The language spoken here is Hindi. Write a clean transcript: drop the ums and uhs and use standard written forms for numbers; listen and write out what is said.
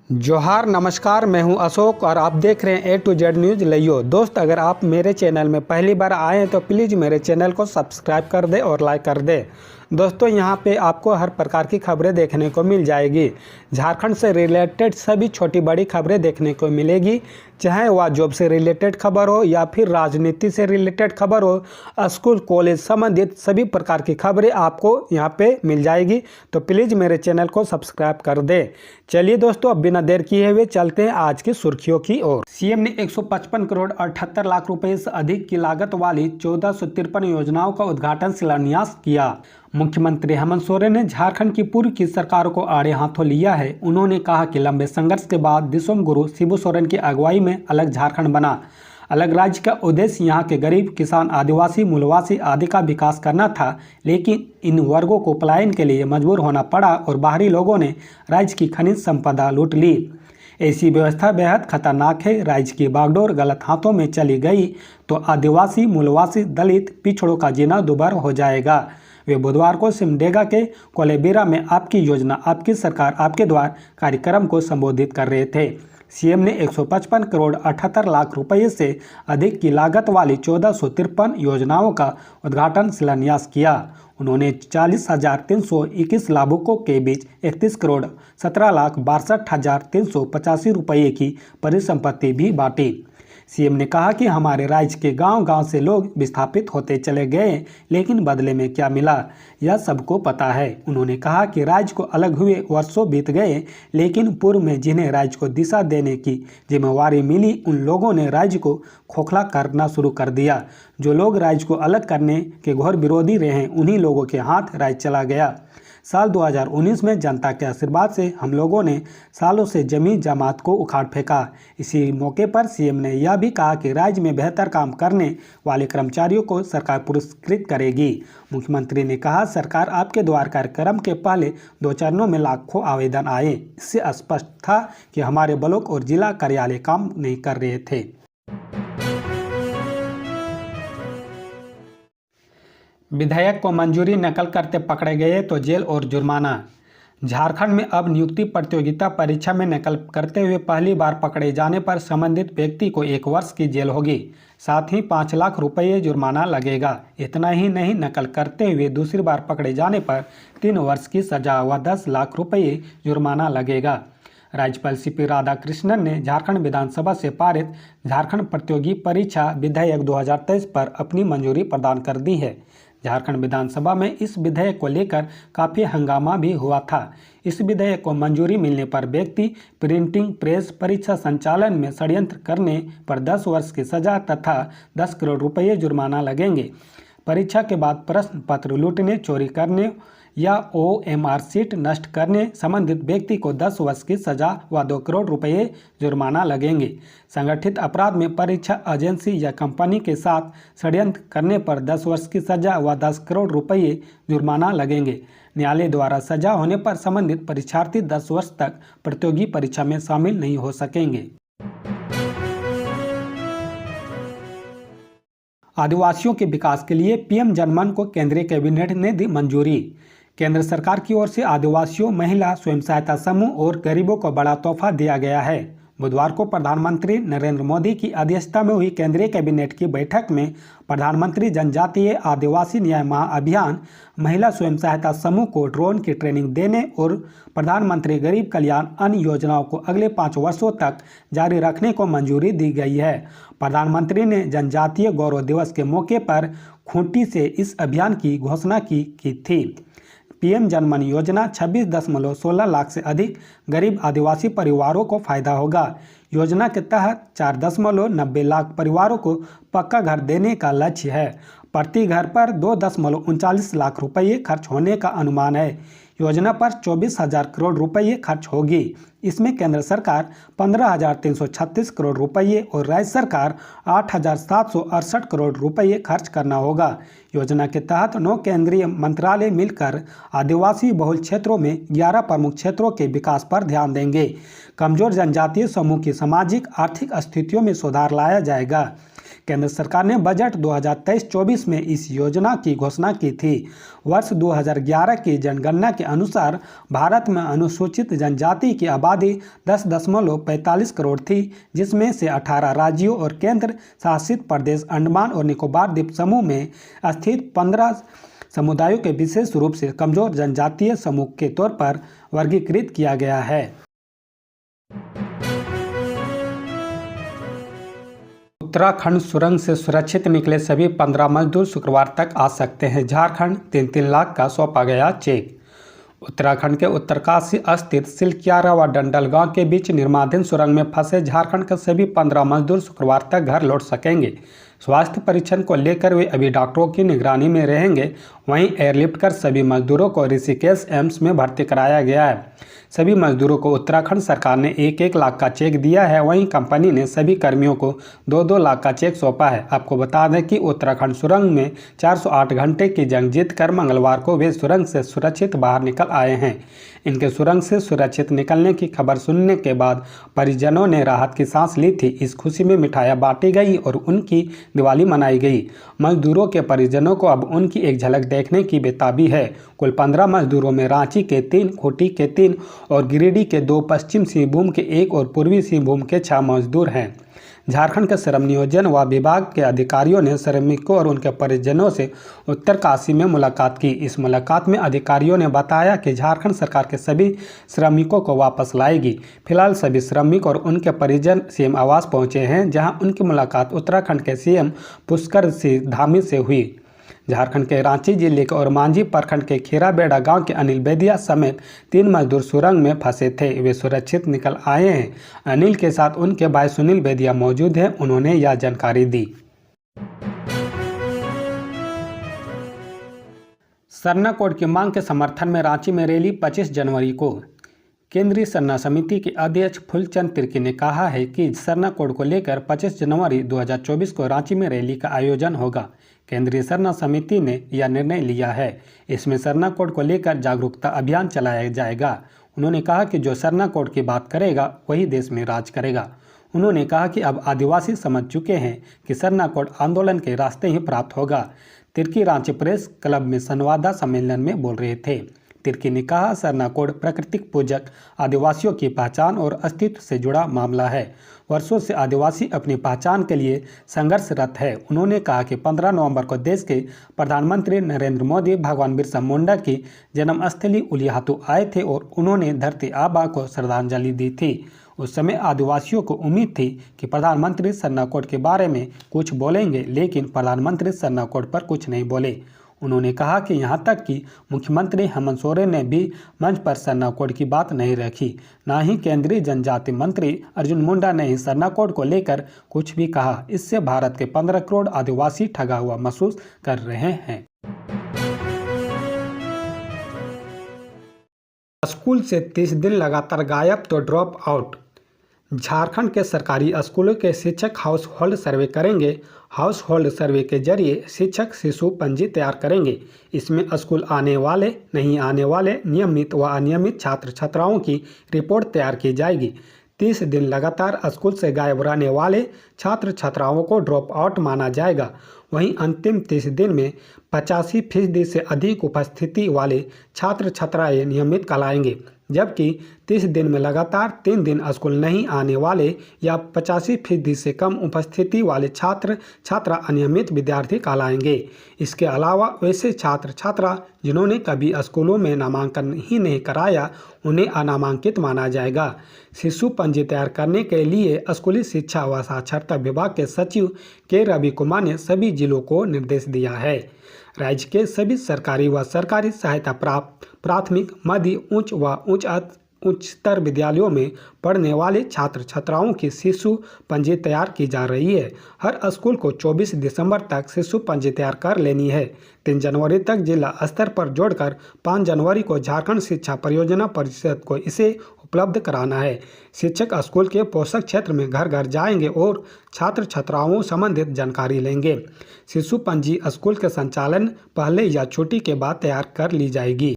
जोहार नमस्कार, मैं हूं अशोक और आप देख रहे हैं A to Z न्यूज़ लियो। दोस्त, अगर आप मेरे चैनल में पहली बार आए हैं तो प्लीज़ मेरे चैनल को सब्सक्राइब कर दे और लाइक कर दे। दोस्तों, यहां पे आपको हर प्रकार की खबरें देखने को मिल जाएगी। झारखंड से रिलेटेड सभी छोटी बड़ी खबरें देखने को मिलेगी, चाहे वह जॉब से रिलेटेड खबर हो या फिर राजनीति से रिलेटेड खबर हो, स्कूल कॉलेज संबंधित सभी प्रकार की खबरें आपको यहां पे मिल जाएगी। तो प्लीज़ मेरे चैनल को सब्सक्राइब कर दे। चलिए दोस्तों, अब बिना देर किए हुए चलते हैं आज की सुर्खियों की ओर। सीएम ने 155 करोड़ 78 लाख रुपए से अधिक की लागत वाली 1453 योजनाओं का उद्घाटन शिलान्यास किया। मुख्यमंत्री हेमंत सोरेन ने झारखंड की पूर्व की सरकारों को आड़े हाथों लिया है। उन्होंने कहा कि लंबे संघर्ष के बाद दिसोम गुरु शिबू सोरेन की अगुवाई में अलग झारखंड बना। अलग राज्य का उद्देश्य यहाँ के गरीब, किसान, आदिवासी, मूलवासी आदि का विकास करना था, लेकिन इन वर्गों को पलायन के लिए मजबूर होना पड़ा और बाहरी लोगों ने राज्य की खनिज संपदा लूट ली। ऐसी व्यवस्था बेहद खतरनाक है। राज्य की बागडोर गलत हाथों में चली गई तो आदिवासी, मूलवासी, दलित, पिछड़ों का जीना दुभर हो जाएगा। वे बुधवार को सिमडेगा के कोलेबिरा में आपकी योजना, आपकी सरकार, आपके द्वार कार्यक्रम को संबोधित कर रहे थे। सीएम ने 155 करोड़ 78 लाख रुपए से अधिक की लागत वाली 1453 योजनाओं का उद्घाटन शिलान्यास किया। उन्होंने 40,321 लाभुकों के बीच 31 करोड़ 17 लाख 62,385 रुपये की परिसंपत्ति भी बांटी। सीएम ने कहा कि हमारे राज्य के गांव-गांव से लोग विस्थापित होते चले गए, लेकिन बदले में क्या मिला यह सबको पता है। उन्होंने कहा कि राज्य को अलग हुए वर्षों बीत गए, लेकिन पूर्व में जिन्हें राज्य को दिशा देने की जिम्मेवारी मिली, उन लोगों ने राज्य को खोखला करना शुरू कर दिया। जो लोग राज्य को अलग करने के घोर विरोधी रहे, उन्हीं लोगों के हाथ राज्य चला गया। साल 2019 में जनता के आशीर्वाद से हम लोगों ने सालों से जमी जमात को उखाड़ फेंका। इसी मौके पर सीएम ने यह भी कहा कि राज्य में बेहतर काम करने वाले कर्मचारियों को सरकार पुरस्कृत करेगी। मुख्यमंत्री ने कहा, सरकार आपके द्वार कार्यक्रम के पहले 2 चरणों में लाखों आवेदन आए। इससे स्पष्ट था कि हमारे ब्लॉक और जिला कार्यालय काम नहीं कर रहे थे। विधेयक को मंजूरी नकल करते पकड़े गए तो जेल और जुर्माना। झारखंड में अब नियुक्ति प्रतियोगिता परीक्षा में नकल करते हुए पहली बार पकड़े जाने पर संबंधित व्यक्ति को 1 वर्ष की जेल होगी, साथ ही 5 लाख रुपये जुर्माना लगेगा। इतना ही नहीं, नकल करते हुए दूसरी बार पकड़े जाने पर 3 वर्ष की सजा व 10 लाख रुपये जुर्माना लगेगा। राज्यपाल सीपी राधाकृष्णन ने झारखंड विधानसभा से पारित झारखंड प्रतियोगी परीक्षा विधेयक 2023 पर अपनी मंजूरी प्रदान कर दी है। झारखंड विधानसभा में इस विधेयक को लेकर काफ़ी हंगामा भी हुआ था। इस विधेयक को मंजूरी मिलने पर व्यक्ति प्रिंटिंग प्रेस परीक्षा संचालन में षड्यंत्र करने पर 10 वर्ष की सजा तथा 10 करोड़ रुपये जुर्माना लगेंगे। परीक्षा के बाद प्रश्न पत्र लूटने, चोरी करने या OMR सीट नष्ट करने संबंधित व्यक्ति को 10 वर्ष की सजा व 2 करोड़ रुपये जुर्माना लगेंगे। संगठित अपराध में परीक्षा एजेंसी या कंपनी के साथ षड्यंत्र करने पर 10 वर्ष की सजा व 10 करोड़ रुपये जुर्माना लगेंगे। न्यायालय द्वारा सजा होने पर संबंधित परीक्षार्थी 10 वर्ष तक प्रतियोगी परीक्षा में शामिल नहीं हो सकेंगे। आदिवासियों के विकास के लिए पीएम जनमन को केंद्रीय कैबिनेट ने दी मंजूरी। केंद्र सरकार की ओर से आदिवासियों, महिला स्वयं सहायता समूह और गरीबों को बड़ा तोहफा दिया गया है। बुधवार को प्रधानमंत्री नरेंद्र मोदी की अध्यक्षता में हुई केंद्रीय कैबिनेट की बैठक में प्रधानमंत्री जनजातीय आदिवासी न्याय महाअभियान, महिला स्वयं सहायता समूह को ड्रोन की ट्रेनिंग देने और प्रधानमंत्री गरीब कल्याण अन्न योजनाओं को अगले 5 वर्षों तक जारी रखने को मंजूरी दी गई है। प्रधानमंत्री ने जनजातीय गौरव दिवस के मौके पर खूंटी से इस अभियान की घोषणा की थी। पीएम जनमन योजना 26.16 लाख से अधिक गरीब आदिवासी परिवारों को फायदा होगा। योजना के तहत 4.90 लाख परिवारों को पक्का घर देने का लक्ष्य है। प्रति घर पर 2.39 लाख रुपये खर्च होने का अनुमान है। योजना पर 24,000 करोड़ रुपये खर्च होगी। इसमें केंद्र सरकार 15,336 करोड़ रुपये और राज्य सरकार 8,768 करोड़ रुपये खर्च करना होगा। योजना के तहत 9 केंद्रीय मंत्रालय मिलकर आदिवासी बहुल क्षेत्रों में 11 प्रमुख क्षेत्रों के विकास पर ध्यान देंगे। कमजोर जनजातीय समूह की सामाजिक आर्थिक स्थितियों में सुधार लाया जाएगा। केंद्र सरकार ने बजट 2023-24 में इस योजना की घोषणा की थी। वर्ष 2011 की जनगणना के अनुसार भारत में अनुसूचित जनजाति की आबादी 10.45 करोड़ थी, जिसमें से 18 राज्यों और केंद्र शासित प्रदेश अंडमान और निकोबार द्वीप समूह में स्थित 15 समुदायों के विशेष रूप से कमजोर जनजातीय समूह के तौर पर वर्गीकृत किया गया है। उत्तराखंड सुरंग से सुरक्षित निकले सभी 15 मजदूर शुक्रवार तक आ सकते हैं। झारखंड 3-3 लाख का सौंपा गया चेक। उत्तराखंड के उत्तरकाशी स्थित सिलक्यारा व डंडल गांव के बीच निर्माणाधीन सुरंग में फंसे झारखंड के सभी 15 मजदूर शुक्रवार तक घर लौट सकेंगे। स्वास्थ्य परीक्षण को लेकर वे अभी डॉक्टरों की निगरानी में रहेंगे। वहीं एयरलिफ्ट कर सभी मजदूरों को ऋषिकेश एम्स में भर्ती कराया गया है। सभी मजदूरों को उत्तराखंड सरकार ने 1-1 लाख का चेक दिया है। वहीं कंपनी ने सभी कर्मियों को 2-2 लाख का चेक सौंपा है। आपको बता दें कि उत्तराखंड सुरंग में 408 घंटे की जंग जीतकर मंगलवार को वे सुरंग से सुरक्षित बाहर निकल आए हैं। इनके सुरंग से सुरक्षित निकलने की खबर सुनने के बाद परिजनों ने राहत की सांस ली थी। इस खुशी में मिठाइयाँ बांटी गई और उनकी दिवाली मनाई गई। मजदूरों के परिजनों को अब उनकी एक झलक देखने की बेताबी है। कुल 15 मजदूरों में रांची के 3, खूंटी के 3 और गिरिडीह के 2, पश्चिम सिंहभूम के 1 और पूर्वी सिंहभूम के 6 मजदूर हैं। झारखंड के श्रम नियोजन व विभाग के अधिकारियों ने श्रमिकों और उनके परिजनों से उत्तरकाशी में मुलाकात की। इस मुलाकात में अधिकारियों ने बताया कि झारखंड सरकार के सभी श्रमिकों को वापस लाएगी। फिलहाल सभी श्रमिक और उनके परिजन सीएम आवास पहुंचे हैं, जहां उनकी मुलाकात उत्तराखंड के सीएम पुष्कर सिंह धामी से हुई। झारखंड के रांची जिले के और मांझी प्रखंड के खीराबेड़ा गांव के अनिल बेदिया समेत 3 मजदूर सुरंग में फंसे थे। वे सुरक्षित निकल आए हैं। अनिल के साथ उनके भाई सुनील बेदिया मौजूद हैं। उन्होंने यह जानकारी दी। सरना कोड की मांग के समर्थन में रांची में रैली 25 जनवरी को। केंद्रीय सरना समिति के अध्यक्ष फूलचंद तिर्की ने कहा है कि सरना कोड को लेकर 25 जनवरी 2024 को रांची में रैली का आयोजन होगा। केंद्रीय सरना समिति ने यह निर्णय लिया है। इसमें सरना कोड को लेकर जागरूकता अभियान चलाया जाएगा। उन्होंने कहा कि जो सरना कोड की बात करेगा वही देश में राज करेगा। उन्होंने कहा कि अब आदिवासी समझ चुके हैं कि सरना कोड आंदोलन के रास्ते ही प्राप्त होगा। तिर्की रांची प्रेस क्लब में संवाददाता सम्मेलन में बोल रहे थे। तिर्की ने कहा, सरना कोड प्राकृतिक पूजक आदिवासियों की पहचान और अस्तित्व से जुड़ा मामला है। वर्षों से आदिवासी अपनी पहचान के लिए संघर्षरत है। उन्होंने कहा कि 15 नवंबर को देश के प्रधानमंत्री नरेंद्र मोदी भगवान बिरसा मुंडा की जन्मस्थली उलियाहातू आए थे और उन्होंने धरती आबा को श्रद्धांजलि दी थी। उस समय आदिवासियों को उम्मीद थी कि प्रधानमंत्री सरना कोड के बारे में कुछ बोलेंगे, लेकिन प्रधानमंत्री सरना कोड पर कुछ नहीं बोले। उन्होंने कहा कि यहां तक कि मुख्यमंत्री हेमंत सोरेन ने भी मंच पर सरना कोड की बात नहीं रखी। न ही केंद्रीय जनजाति मंत्री अर्जुन मुंडा ने ही सरना कोड को लेकर कुछ भी कहा। इससे भारत के 15 करोड़ आदिवासी ठगा हुआ महसूस कर रहे हैं। स्कूल से 30 दिन लगातार गायब तो ड्रॉप आउट। झारखंड के सरकारी स्कूलों के शिक्षक हाउस होल्ड सर्वे करेंगे। हाउस होल्ड सर्वे के जरिए शिक्षक शिशु पंजी तैयार करेंगे। इसमें स्कूल आने वाले, नहीं आने वाले, नियमित व अनियमित छात्र छात्राओं की रिपोर्ट तैयार की जाएगी। 30 दिन लगातार स्कूल से गायब रहने वाले छात्र छात्राओं को ड्रॉप आउट माना जाएगा। वहीं अंतिम 30 दिन में 85% से अधिक उपस्थिति वाले छात्र छात्राएं नियमित कहलाएंगे, जबकि 30 दिन में लगातार 3 दिन स्कूल नहीं आने वाले या 85% से कम उपस्थिति वाले छात्र छात्रा अनियमित विद्यार्थी कहलाएंगे। इसके अलावा वैसे छात्र छात्रा जिन्होंने कभी स्कूलों में नामांकन ही नहीं कराया, उन्हें अनामांकित माना जाएगा। शिशु पंजी तैयार करने के लिए स्कूली शिक्षा व साक्षरता विभाग के सचिव के रवि कुमार ने सभी जिलों को निर्देश दिया है। राज्य के सभी सरकारी व सरकारी सहायता प्राप्त प्राथमिक, मध्य, उच्च व उच्चतर विद्यालयों में पढ़ने वाले छात्र छात्राओं की शिशु पंजी तैयार की जा रही है। हर स्कूल को 24 दिसंबर तक शिशु पंजी तैयार कर लेनी है। 3 जनवरी तक जिला स्तर पर जोड़कर 5 जनवरी को झारखंड शिक्षा परियोजना परिषद को इसे उपलब्ध कराना है। शिक्षक स्कूल के पोषक क्षेत्र में घर घर जाएंगे और छात्र छात्राओं संबंधित जानकारी लेंगे। शिशु पंजी स्कूल के संचालन पहले या छुट्टी के बाद तैयार कर ली जाएगी।